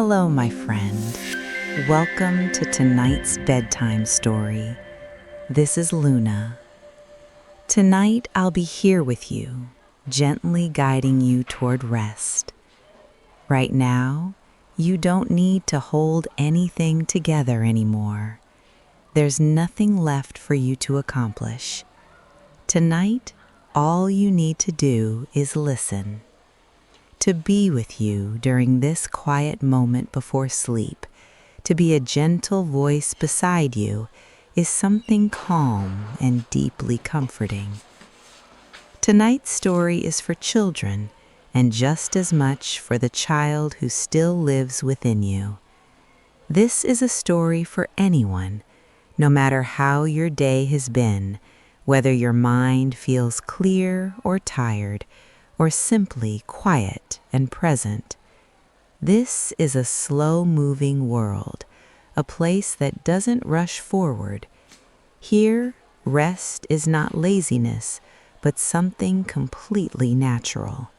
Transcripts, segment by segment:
Hello, my friend. Welcome to tonight's bedtime story. This is Luna. Tonight, I'll be here with you, gently guiding you toward rest. Right now, you don't need to hold anything together anymore. There's nothing left for you to accomplish. Tonight, all you need to do is listen. To be with you during this quiet moment before sleep, to be a gentle voice beside you, is something calm and deeply comforting. Tonight's story is for children, and just as much for the child who still lives within you. This is a story for anyone, no matter how your day has been, whether your mind feels clear or tired, or simply quiet and present. This is a slow-moving world, a place that doesn't rush forward. Here, rest is not laziness, but something completely natural.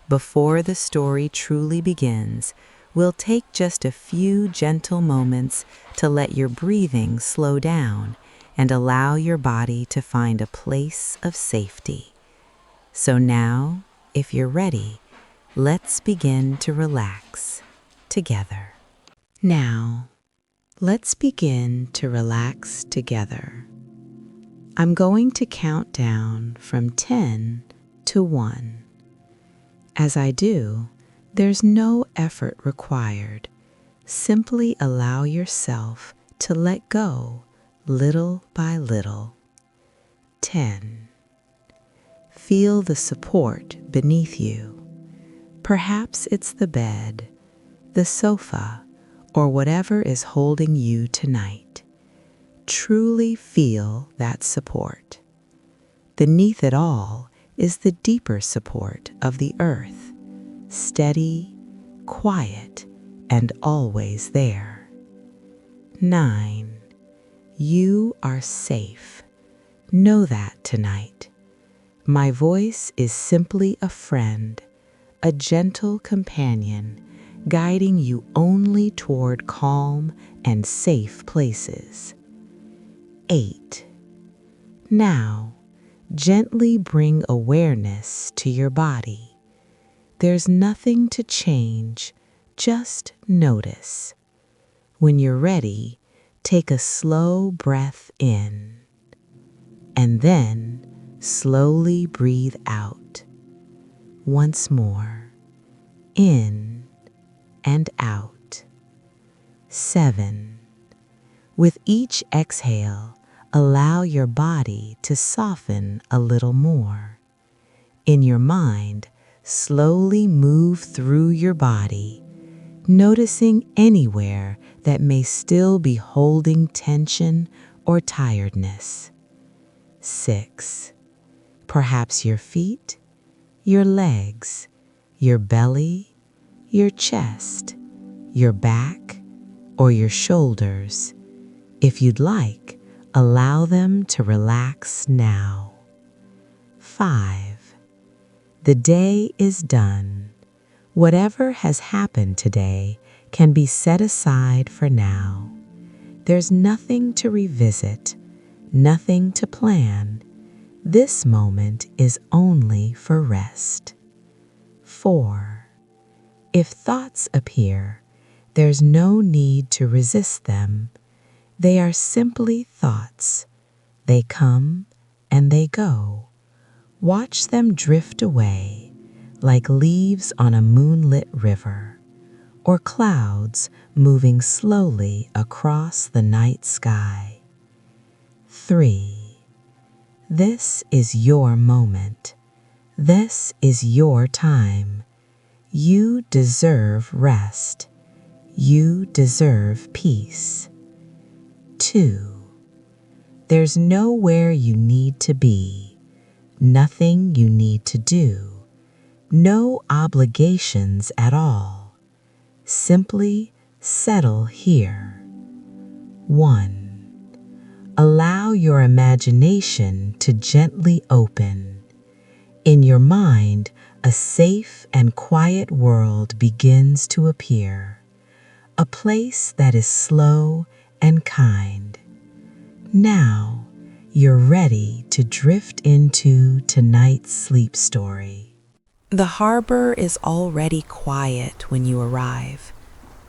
Before the story truly begins, we'll take just a few gentle moments to let your breathing slow down and allow your body to find a place of safety. So now, if you're ready, let's begin to relax together. Now, let's begin to relax together. I'm going to count down from 10 to 1. As I do, there's no effort required. Simply allow yourself to let go little by little. 10. Feel the support beneath you. Perhaps it's the bed, the sofa, or whatever is holding you tonight. Truly feel that support. Beneath it all is the deeper support of the earth, steady, quiet, and always there. 9. You are safe. Know that tonight. My voice is simply a friend, a gentle companion, guiding you only toward calm and safe places. 8. Now, gently bring awareness to your body. There's nothing to change, just notice. When you're ready, take a slow breath in, and then slowly breathe out. Once more, in and out. 7. With each exhale, allow your body to soften a little more. In your mind, slowly move through your body, noticing anywhere that may still be holding tension or tiredness. 6. Perhaps your feet, your legs, your belly, your chest, your back, or your shoulders. If you'd like, allow them to relax now. 5. The day is done. Whatever has happened today can be set aside for now. There's nothing to revisit, nothing to plan. This moment is only for rest. 4. If thoughts appear, there's no need to resist them. They are simply thoughts. They come and they go. Watch them drift away like leaves on a moonlit river, or clouds moving slowly across the night sky. 3. This is your moment. This is your time. You deserve rest. You deserve peace. 2. There's nowhere you need to be, nothing you need to do, no obligations at all. Simply settle here. 1. Allow your imagination to gently open. In your mind, a safe and quiet world begins to appear. a place that is slow and kind. Now, you're ready to drift into tonight's sleep story. The harbor is already quiet when you arrive.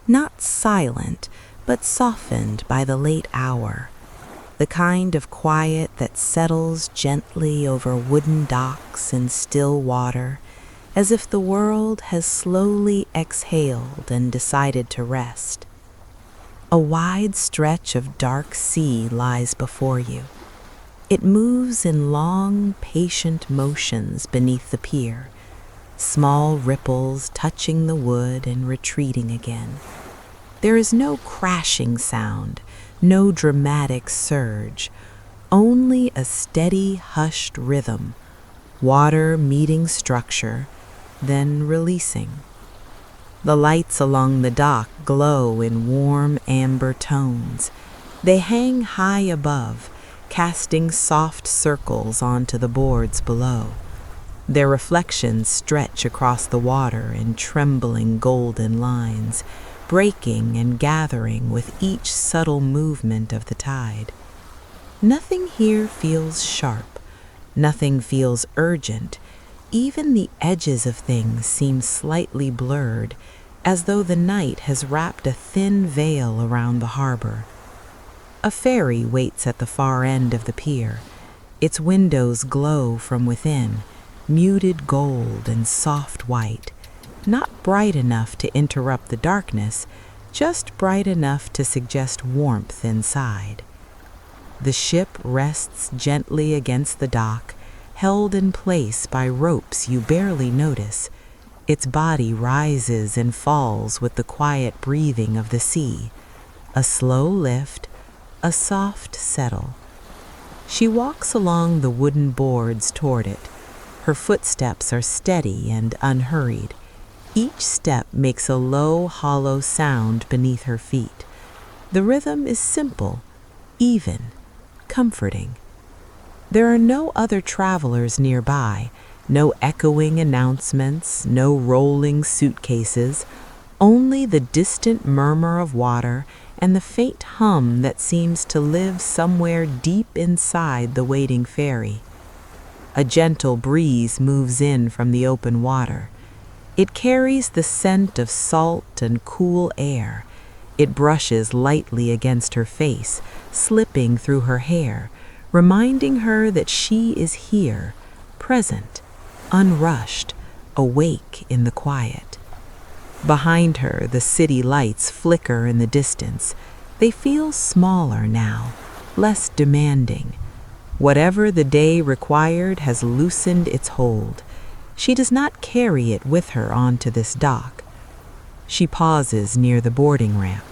Not silent, but softened by the late hour. The kind of quiet that settles gently over wooden docks and still water, as if the world has slowly exhaled and decided to rest. A wide stretch of dark sea lies before you. It moves in long, patient motions beneath the pier, small ripples touching the wood and retreating again. There is no crashing sound, no dramatic surge, only a steady, hushed rhythm, water meeting structure, then releasing. The lights along the dock glow in warm amber tones. They hang high above, casting soft circles onto the boards below. Their reflections stretch across the water in trembling golden lines, breaking and gathering with each subtle movement of the tide. Nothing here feels sharp, nothing feels urgent. Even the edges of things seem slightly blurred, as though the night has wrapped a thin veil around the harbor. A ferry waits at the far end of the pier. Its windows glow from within, muted gold and soft white, not bright enough to interrupt the darkness, just bright enough to suggest warmth inside. The ship rests gently against the dock, held in place by ropes you barely notice. Its body rises and falls with the quiet breathing of the sea. A slow lift, a soft settle. She walks along the wooden boards toward it. Her footsteps are steady and unhurried. Each step makes a low, hollow sound beneath her feet. The rhythm is simple, even, comforting. There are no other travelers nearby, no echoing announcements, no rolling suitcases, only the distant murmur of water and the faint hum that seems to live somewhere deep inside the waiting ferry. A gentle breeze moves in from the open water. It carries the scent of salt and cool air. It brushes lightly against her face, slipping through her hair, reminding her that she is here, present, unrushed, awake in the quiet. Behind her, the city lights flicker in the distance. They feel smaller now, less demanding. Whatever the day required has loosened its hold. She does not carry it with her onto this dock. She pauses near the boarding ramp.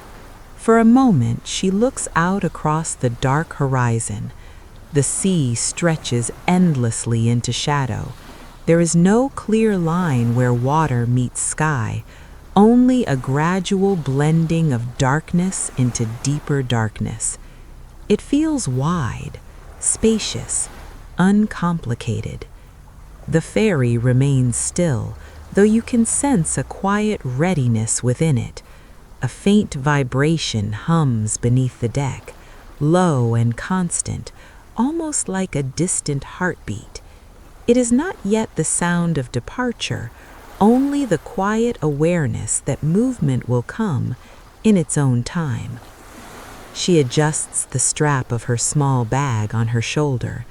For a moment, she looks out across the dark horizon. The sea stretches endlessly into shadow. There is no clear line where water meets sky, only a gradual blending of darkness into deeper darkness. It feels wide, spacious, uncomplicated. The ferry remains still, though you can sense a quiet readiness within it. A faint vibration hums beneath the deck, low and constant, almost like a distant heartbeat. It is not yet the sound of departure, only the quiet awareness that movement will come in its own time. She adjusts the strap of her small bag on her shoulder.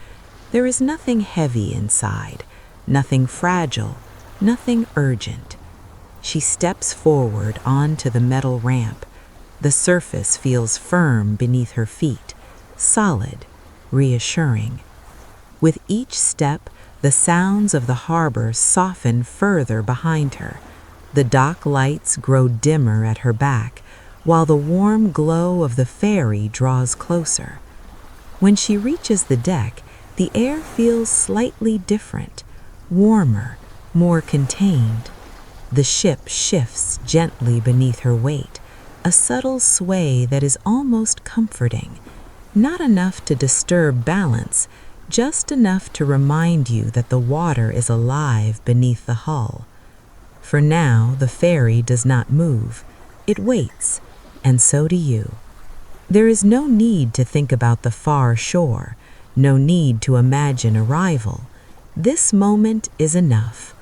There is nothing heavy inside, nothing fragile, nothing urgent. She steps forward onto the metal ramp. The surface feels firm beneath her feet, solid, reassuring. With each step, the sounds of the harbor soften further behind her. The dock lights grow dimmer at her back, while the warm glow of the ferry draws closer. When she reaches the deck, the air feels slightly different, warmer, more contained. The ship shifts gently beneath her weight, a subtle sway that is almost comforting, not enough to disturb balance, just enough to remind you that the water is alive beneath the hull. For now, the ferry does not move. It waits, and so do you. There is no need to think about the far shore, no need to imagine arrival. This moment is enough.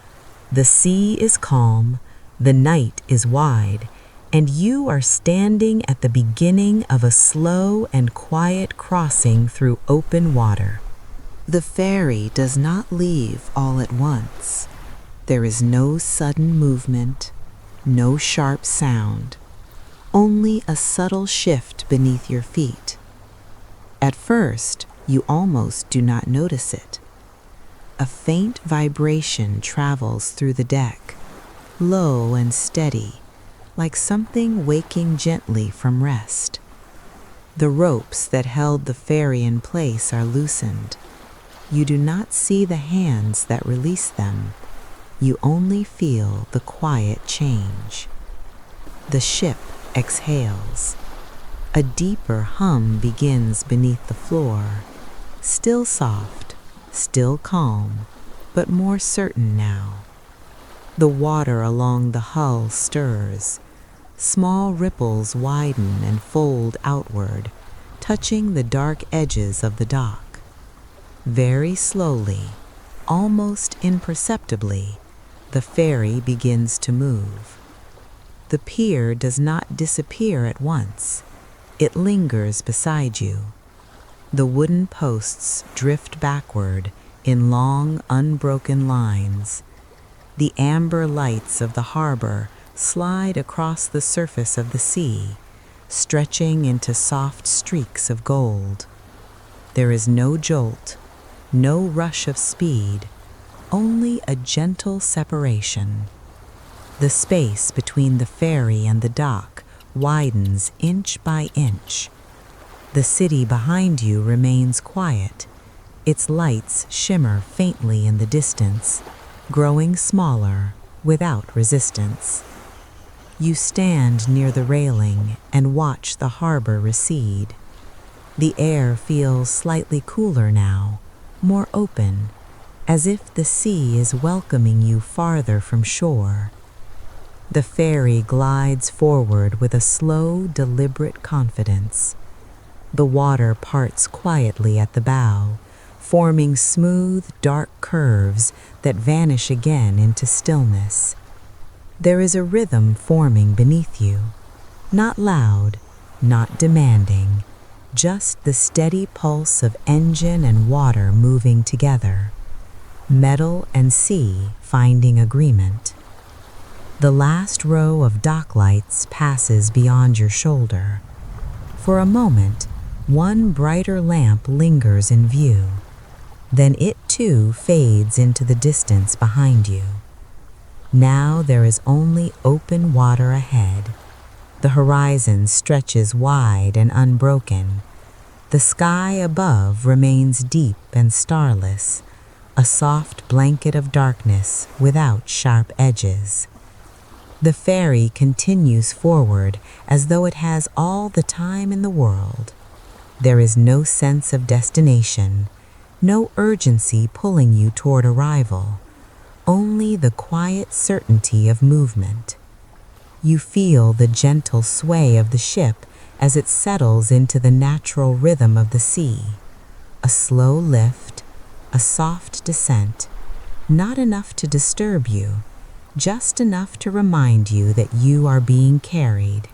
The sea is calm, the night is wide, and you are standing at the beginning of a slow and quiet crossing through open water. The ferry does not leave all at once. There is no sudden movement, no sharp sound, only a subtle shift beneath your feet. At first, you almost do not notice it. A faint vibration travels through the deck, low and steady, like something waking gently from rest. The ropes that held the ferry in place are loosened. You do not see the hands that release them. You only feel the quiet change. The ship exhales. A deeper hum begins beneath the floor, still soft, still calm, but more certain now. The water along the hull stirs. Small ripples widen and fold outward, touching the dark edges of the dock. Very slowly, almost imperceptibly, the ferry begins to move. The pier does not disappear at once. It lingers beside you. The wooden posts drift backward in long, unbroken lines. The amber lights of the harbor slide across the surface of the sea, stretching into soft streaks of gold. There is no jolt, no rush of speed, only a gentle separation. The space between the ferry and the dock widens inch by inch. The city behind you remains quiet. Its lights shimmer faintly in the distance, growing smaller without resistance. You stand near the railing and watch the harbor recede. The air feels slightly cooler now, more open, as if the sea is welcoming you farther from shore. The ferry glides forward with a slow, deliberate confidence. The water parts quietly at the bow, forming smooth, dark curves that vanish again into stillness. There is a rhythm forming beneath you, not loud, not demanding, just the steady pulse of engine and water moving together, metal and sea finding agreement. The last row of dock lights passes beyond your shoulder. For a moment, one brighter lamp lingers in view. Then it too fades into the distance behind you. Now there is only open water ahead. The horizon stretches wide and unbroken. The sky above remains deep and starless, a soft blanket of darkness without sharp edges. The ferry continues forward as though it has all the time in the world. There is no sense of destination, no urgency pulling you toward arrival, only the quiet certainty of movement. You feel the gentle sway of the ship as it settles into the natural rhythm of the sea. A slow lift, a soft descent, not enough to disturb you, just enough to remind you that you are being carried.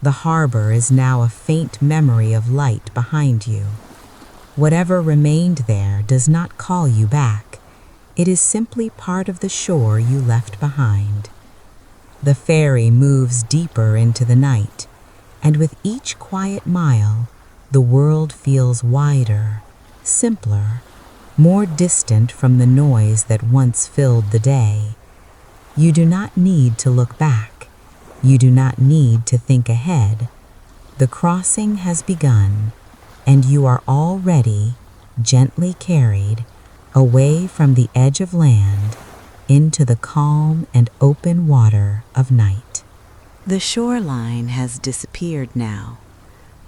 The harbor is now a faint memory of light behind you. Whatever remained there does not call you back. It is simply part of the shore you left behind. The ferry moves deeper into the night, and with each quiet mile, the world feels wider, simpler, more distant from the noise that once filled the day. You do not need to look back. You do not need to think ahead. The crossing has begun, and you are already gently carried away from the edge of land into the calm and open water of night. The shoreline has disappeared now.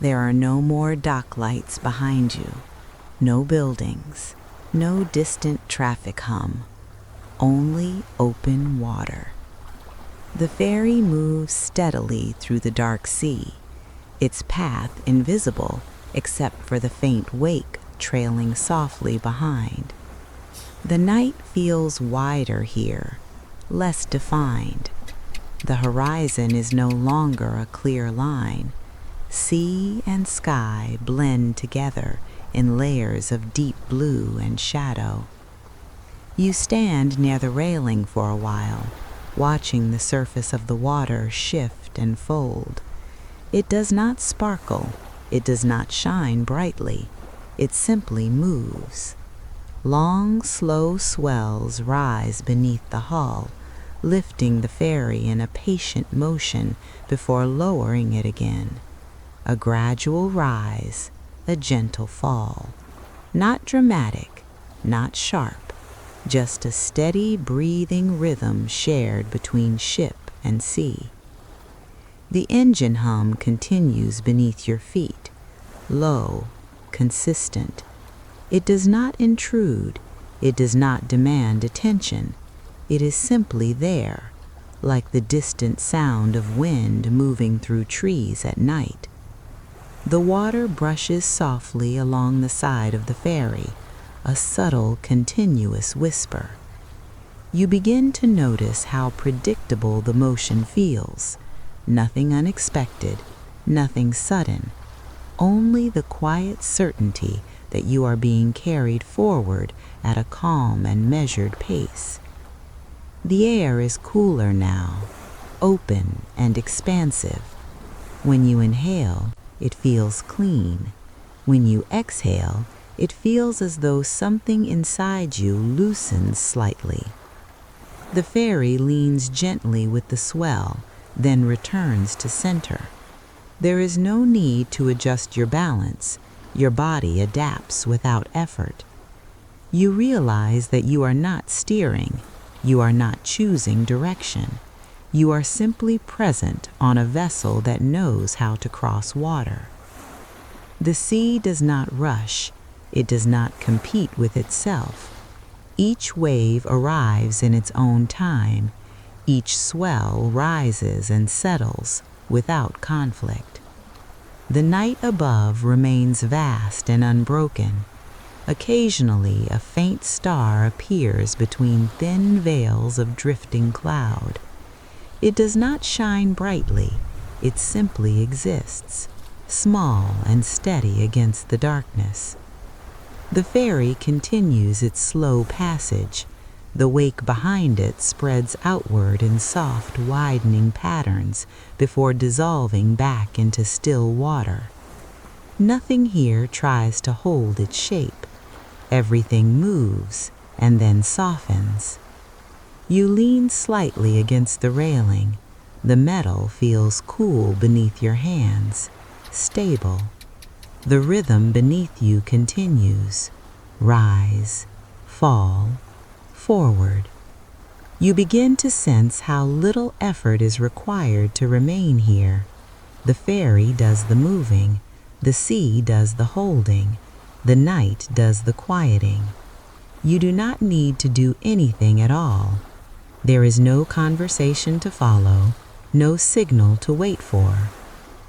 There are no more dock lights behind you, no buildings, no distant traffic hum, only open water. The ferry moves steadily through the dark sea, its path invisible except for the faint wake trailing softly behind. The night feels wider here, less defined. The horizon is no longer a clear line. Sea and sky blend together in layers of deep blue and shadow. You stand near the railing for a while, watching the surface of the water shift and fold. It does not sparkle, it does not shine brightly, it simply moves. Long, slow swells rise beneath the hull, lifting the ferry in a patient motion before lowering it again. A gradual rise, a gentle fall. Not dramatic, not sharp, just a steady breathing rhythm shared between ship and sea. The engine hum continues beneath your feet, low, consistent. It does not intrude, it does not demand attention. It is simply there, like the distant sound of wind moving through trees at night. The water brushes softly along the side of the ferry, a subtle, continuous whisper. You begin to notice how predictable the motion feels. Nothing unexpected, nothing sudden, only the quiet certainty that you are being carried forward at a calm and measured pace. The air is cooler now, open and expansive. When you inhale, it feels clean. When you exhale, it feels as though something inside you loosens slightly. The ferry leans gently with the swell, then returns to center. There is no need to adjust your balance. Your body adapts without effort. You realize that you are not steering. You are not choosing direction. You are simply present on a vessel that knows how to cross water. The sea does not rush. It does not compete with itself. Each wave arrives in its own time. Each swell rises and settles without conflict. The night above remains vast and unbroken. Occasionally, a faint star appears between thin veils of drifting cloud. It does not shine brightly, it simply exists, small and steady against the darkness. The ferry continues its slow passage. The wake behind it spreads outward in soft, widening patterns before dissolving back into still water. Nothing here tries to hold its shape. Everything moves and then softens. You lean slightly against the railing. The metal feels cool beneath your hands, stable. The rhythm beneath you continues. Rise, fall, forward. You begin to sense how little effort is required to remain here. The ferry does the moving, the sea does the holding, the night does the quieting. You do not need to do anything at all. There is no conversation to follow, no signal to wait for.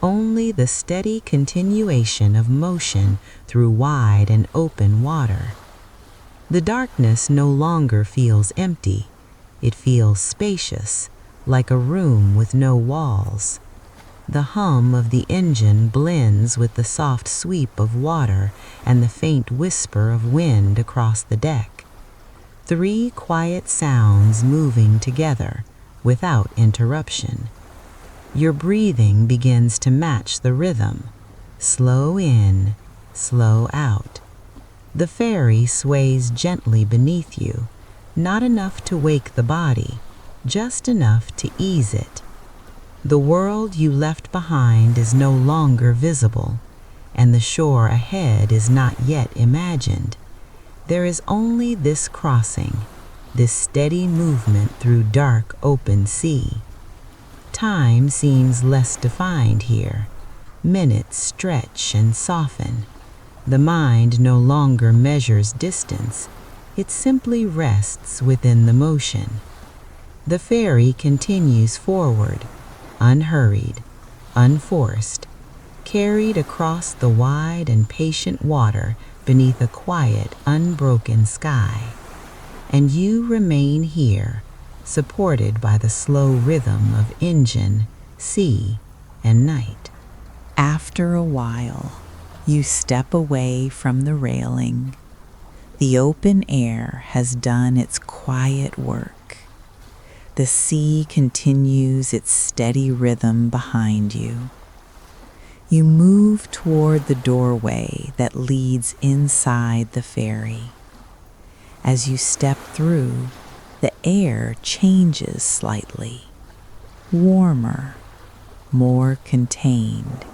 Only the steady continuation of motion through wide and open water. The darkness no longer feels empty. It feels spacious, like a room with no walls. The hum of the engine blends with the soft sweep of water and the faint whisper of wind across the deck. 3 quiet sounds moving together without interruption. Your breathing begins to match the rhythm. Slow in, slow out. The ferry sways gently beneath you, not enough to wake the body, just enough to ease it. The world you left behind is no longer visible, and the shore ahead is not yet imagined. There is only this crossing, this steady movement through dark, open sea. Time seems less defined here. Minutes stretch and soften. The mind no longer measures distance. It simply rests within the motion. The ferry continues forward, unhurried, unforced, carried across the wide and patient water beneath a quiet, unbroken sky. And you remain here, supported by the slow rhythm of engine, sea, and night. After a while, you step away from the railing. The open air has done its quiet work. The sea continues its steady rhythm behind you. You move toward the doorway that leads inside the ferry. As you step through, the air changes slightly, warmer, more contained.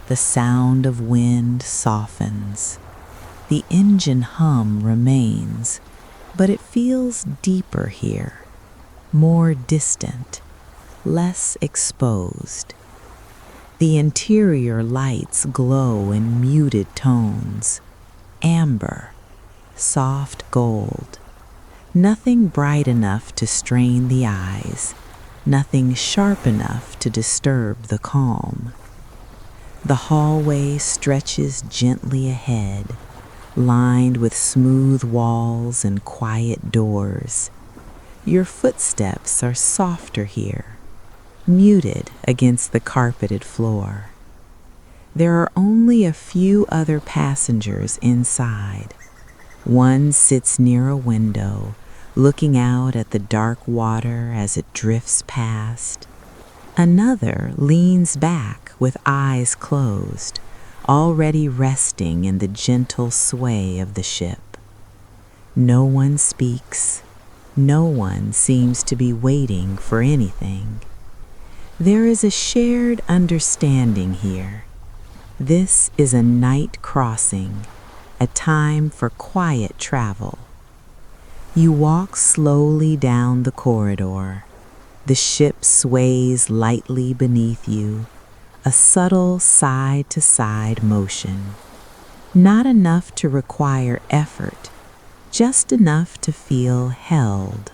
The sound of wind softens. The engine hum remains, but it feels deeper here, more distant, less exposed. The interior lights glow in muted tones, amber, soft gold. Nothing bright enough to strain the eyes, nothing sharp enough to disturb the calm. The hallway stretches gently ahead, lined with smooth walls and quiet doors. Your footsteps are softer here, muted against the carpeted floor. There are only a few other passengers inside. One sits near a window, looking out at the dark water as it drifts past. Another leans back with eyes closed, already resting in the gentle sway of the ship. No one speaks. No one seems to be waiting for anything. There is a shared understanding here. This is a night crossing, a time for quiet travel. You walk slowly down the corridor. The ship sways lightly beneath you, a subtle side-to-side motion. Not enough to require effort, just enough to feel held.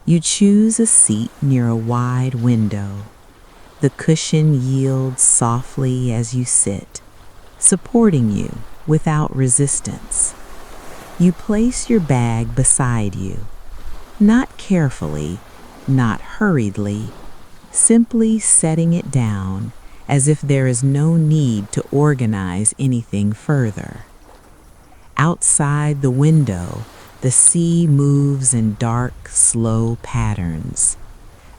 You choose a seat near a wide window. The cushion yields softly as you sit, supporting you without resistance. You place your bag beside you, not carefully, not hurriedly, simply setting it down as if there is no need to organize anything further. Outside the window, the sea moves in dark, slow patterns.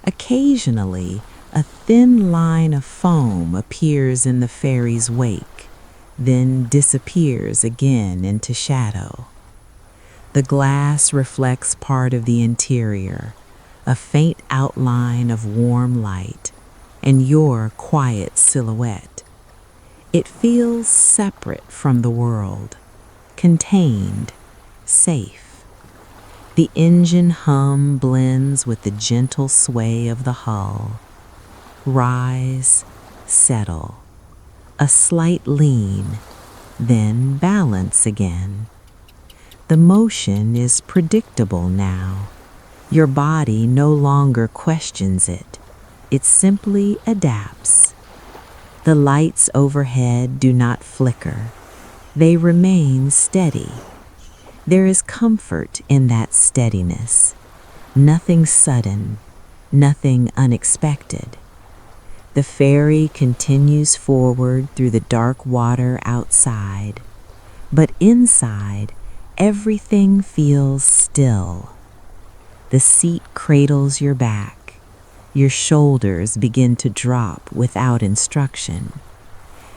Occasionally, a thin line of foam appears in the ferry's wake, then disappears again into shadow. The glass reflects part of the interior, a faint outline of warm light, and your quiet silhouette. It feels separate from the world, contained, safe. The engine hum blends with the gentle sway of the hull. Rise, settle, a slight lean, then balance again. The motion is predictable now. Your body no longer questions it. It simply adapts. The lights overhead do not flicker. They remain steady. There is comfort in that steadiness. Nothing sudden, nothing unexpected. The ferry continues forward through the dark water outside, but inside, everything feels still. The seat cradles your back. Your shoulders begin to drop without instruction.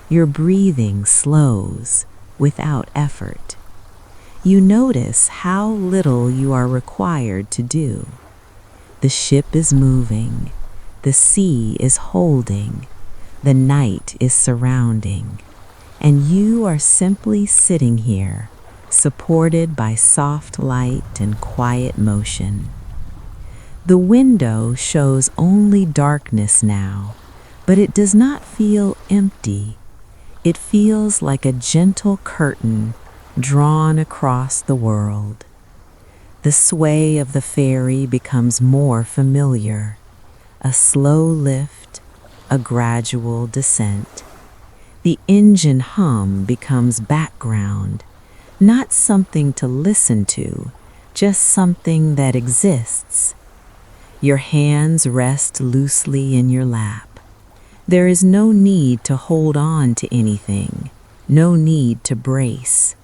Your breathing slows without effort. You notice how little you are required to do. The ship is moving. The sea is holding. The night is surrounding. And you are simply sitting here, supported by soft light and quiet motion. The window shows only darkness now, but it does not feel empty. It feels like a gentle curtain drawn across the world. The sway of the ferry becomes more familiar, a slow lift, a gradual descent. The engine hum becomes background, not something to listen to, just something that exists. Your hands rest loosely in your lap. There is no need to hold on to anything, no need to brace.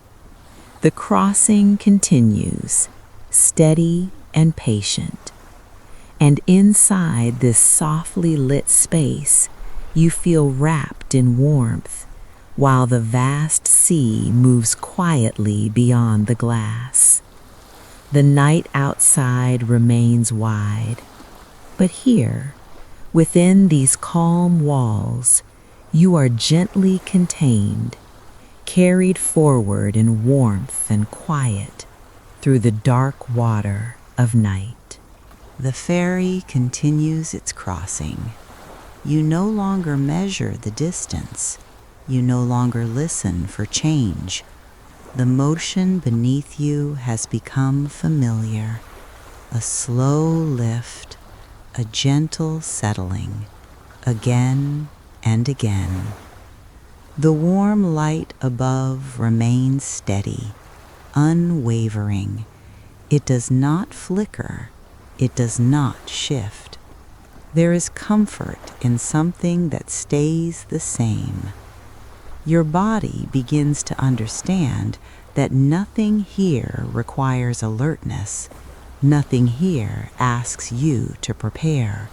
The crossing continues, steady and patient. And inside this softly lit space, you feel wrapped in warmth, while the vast sea moves quietly beyond the glass. The night outside remains wide, but here, within these calm walls, you are gently contained, carried forward in warmth and quiet through the dark water of night. The ferry continues its crossing. You no longer measure the distance. You no longer listen for change. The motion beneath you has become familiar, a slow lift, a gentle settling, again and again. The warm light above remains steady, unwavering. It does not flicker. It does not shift. There is comfort in something that stays the same. Your body begins to understand that nothing here requires alertness. Nothing here asks you to prepare.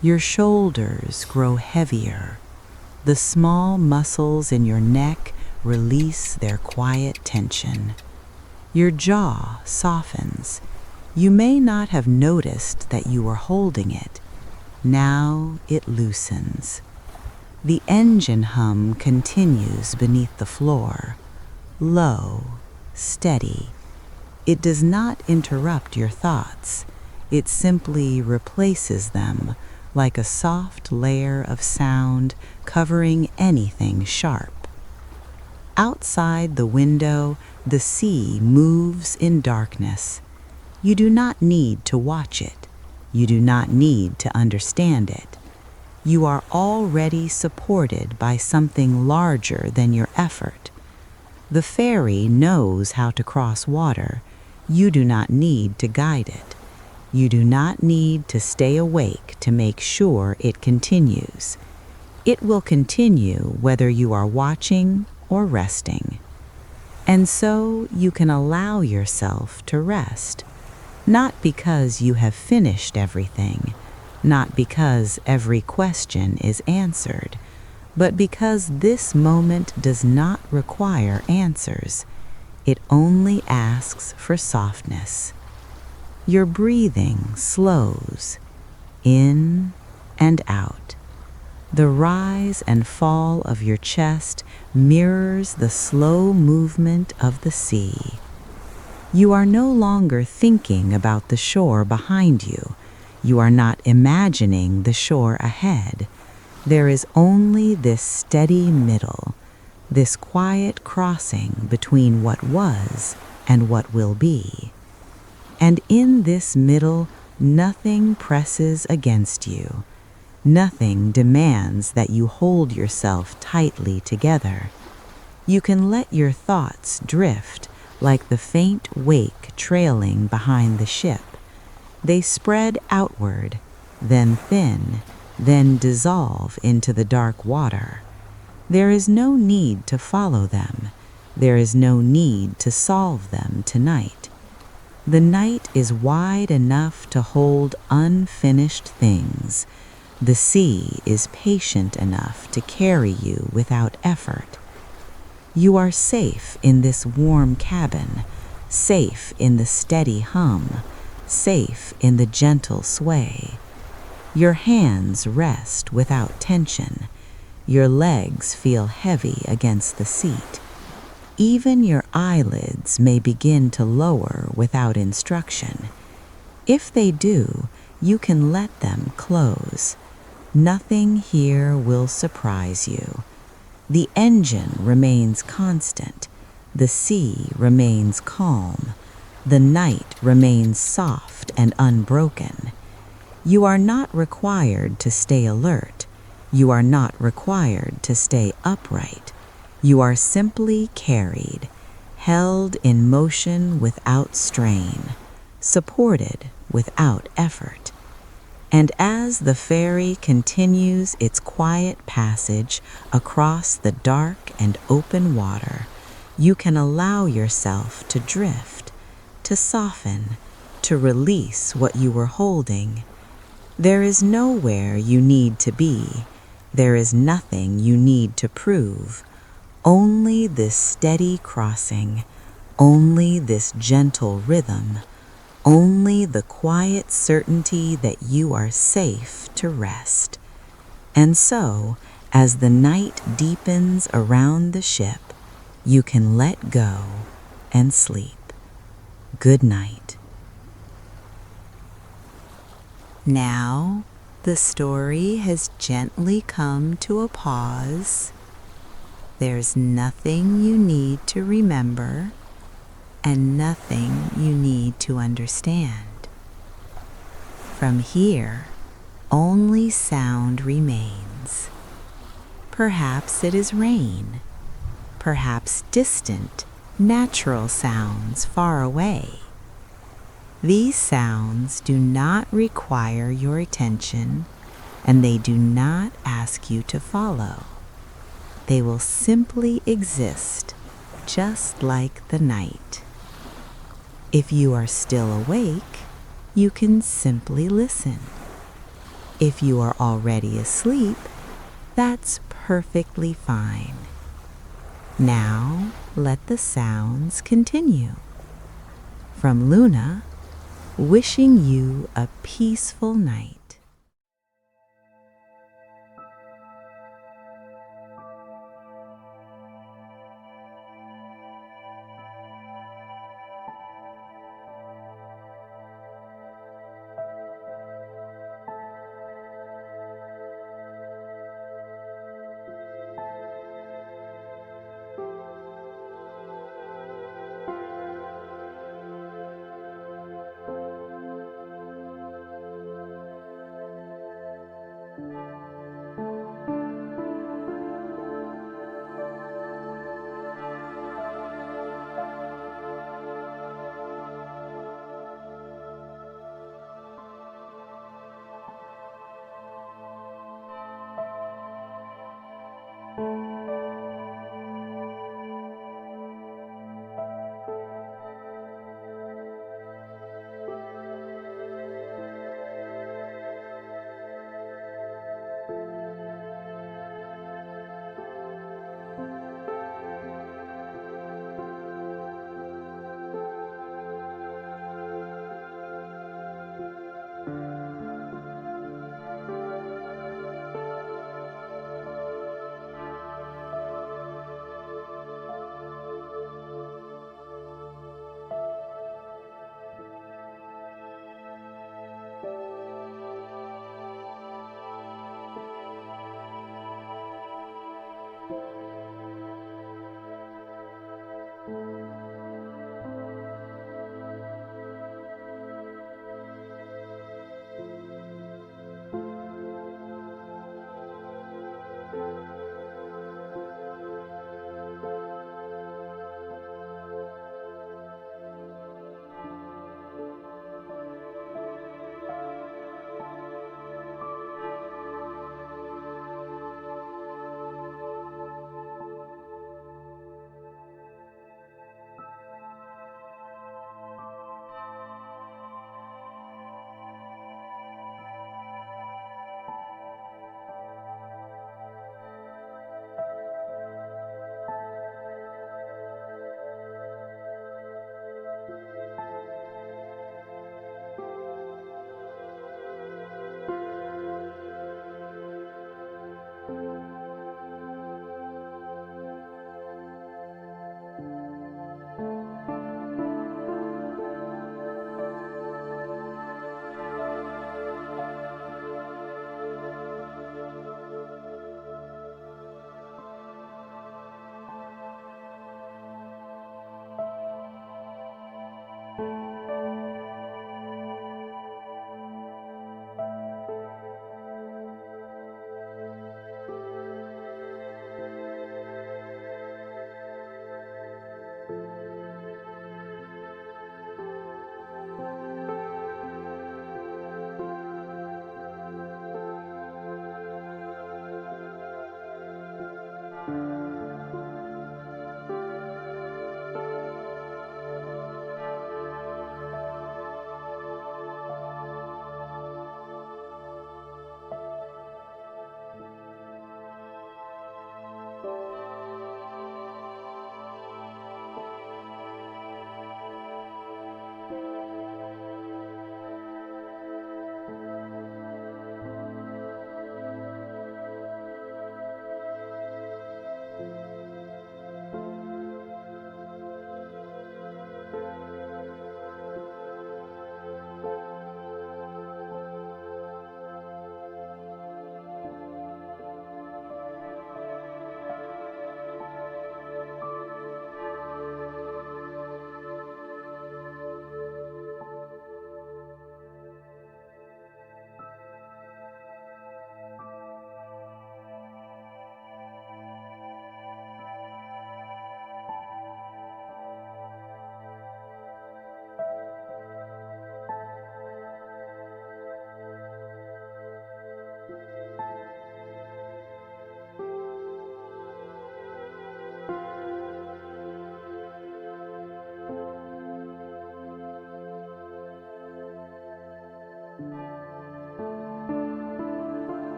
Your shoulders grow heavier. The small muscles in your neck release their quiet tension. Your jaw softens. You may not have noticed that you were holding it. Now it loosens. The engine hum continues beneath the floor, low, steady. It does not interrupt your thoughts. It simply replaces them, like a soft layer of sound covering anything sharp. Outside the window, the sea moves in darkness. You do not need to watch it. You do not need to understand it. You are already supported by something larger than your effort. The ferry knows how to cross water. You do not need to guide it. You do not need to stay awake to make sure it continues. It will continue whether you are watching or resting. And so you can allow yourself to rest, not because you have finished everything, not because every question is answered, but because this moment does not require answers. It only asks for softness. Your breathing slows, in and out. The rise and fall of your chest mirrors the slow movement of the sea. You are no longer thinking about the shore behind you. You are not imagining the shore ahead. There is only this steady middle, this quiet crossing between what was and what will be. And in this middle, nothing presses against you. Nothing demands that you hold yourself tightly together. You can let your thoughts drift like the faint wake trailing behind the ship. They spread outward, then thin, then dissolve into the dark water. There is no need to follow them. There is no need to solve them tonight. The night is wide enough to hold unfinished things. The sea is patient enough to carry you without effort. You are safe in this warm cabin, safe in the steady hum, safe in the gentle sway. Your hands rest without tension. Your legs feel heavy against the seat. Even your eyelids may begin to lower without instruction. If they do, you can let them close. Nothing here will surprise you. The engine remains constant. The sea remains calm. The night remains soft and unbroken. You are not required to stay alert. You are not required to stay upright. You are simply carried, held in motion without strain, supported without effort. And as the ferry continues its quiet passage across the dark and open water, you can allow yourself to drift, to soften, to release what you were holding. There is nowhere you need to be. There is nothing you need to prove. Only this steady crossing, only this gentle rhythm, only the quiet certainty that you are safe to rest. And so, as the night deepens around the ship, you can let go and sleep. Good night. Now, the story has gently come to a pause. There's nothing you need to remember and nothing you need to understand. From here, only sound remains. Perhaps it is rain, perhaps distant, natural sounds far away. These sounds do not require your attention, and they do not ask you to follow. They will simply exist, just like the night. If you are still awake, you can simply listen. If you are already asleep, that's perfectly fine. Now, let the sounds continue. From Luna, wishing you a peaceful night.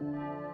you.